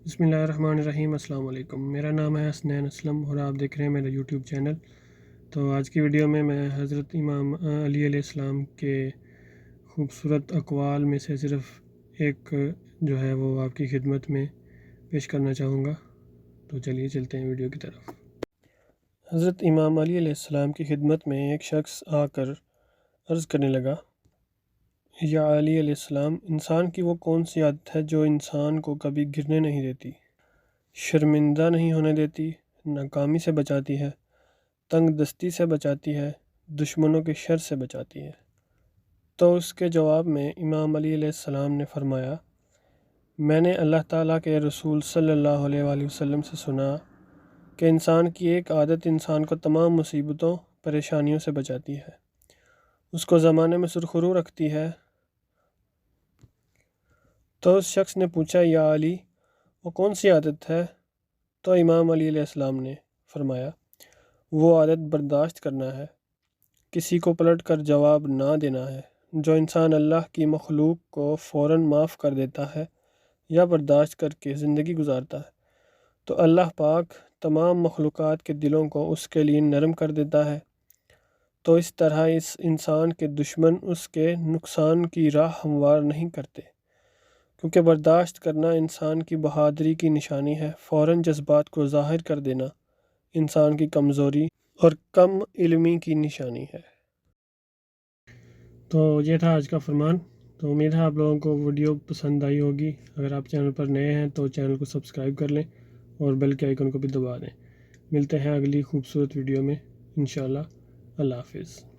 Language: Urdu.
بسم اللہ الرحمن الرحیم۔ السلام علیکم، میرا نام ہے حسنین اسلم اور آپ دیکھ رہے ہیں میرا یوٹیوب چینل۔ تو آج کی ویڈیو میں حضرت امام علی علیہ السلام کے خوبصورت اقوال میں سے صرف ایک جو ہے وہ آپ کی خدمت میں پیش کرنا چاہوں گا۔ تو چلیے چلتے ہیں ویڈیو کی طرف۔ حضرت امام علی علیہ السلام کی خدمت میں ایک شخص آ کر عرض کرنے لگا، یا علی علیہ السلام، انسان کی وہ کون سی عادت ہے جو انسان کو کبھی گرنے نہیں دیتی، شرمندہ نہیں ہونے دیتی، ناکامی سے بچاتی ہے، تنگ دستی سے بچاتی ہے، دشمنوں کے شر سے بچاتی ہے؟ تو اس کے جواب میں امام علی علیہ السلام نے فرمایا، میں نے اللہ تعالیٰ کے رسول صلی اللہ علیہ وآلہ وسلم سے سنا کہ انسان کی ایک عادت انسان کو تمام مصیبتوں پریشانیوں سے بچاتی ہے، اس کو زمانے میں سرخرو رکھتی ہے۔ تو اس شخص نے پوچھا، یا علی، وہ کون سی عادت ہے؟ تو امام علی علیہ السلام نے فرمایا، وہ عادت برداشت کرنا ہے، کسی کو پلٹ کر جواب نہ دینا ہے۔ جو انسان اللہ کی مخلوق کو فوراً معاف کر دیتا ہے یا برداشت کر کے زندگی گزارتا ہے تو اللہ پاک تمام مخلوقات کے دلوں کو اس کے لیے نرم کر دیتا ہے۔ تو اس طرح اس انسان کے دشمن اس کے نقصان کی راہ ہموار نہیں کرتے، کیونکہ برداشت کرنا انسان کی بہادری کی نشانی ہے۔ فوراً جذبات کو ظاہر کر دینا انسان کی کمزوری اور کم علمی کی نشانی ہے۔ تو یہ تھا آج کا فرمان۔ تو امید ہے آپ لوگوں کو ویڈیو پسند آئی ہوگی۔ اگر آپ چینل پر نئے ہیں تو چینل کو سبسکرائب کر لیں اور بیل کے آئیکن کو بھی دبا دیں۔ ملتے ہیں اگلی خوبصورت ویڈیو میں انشاءاللہ۔ اللہ حافظ۔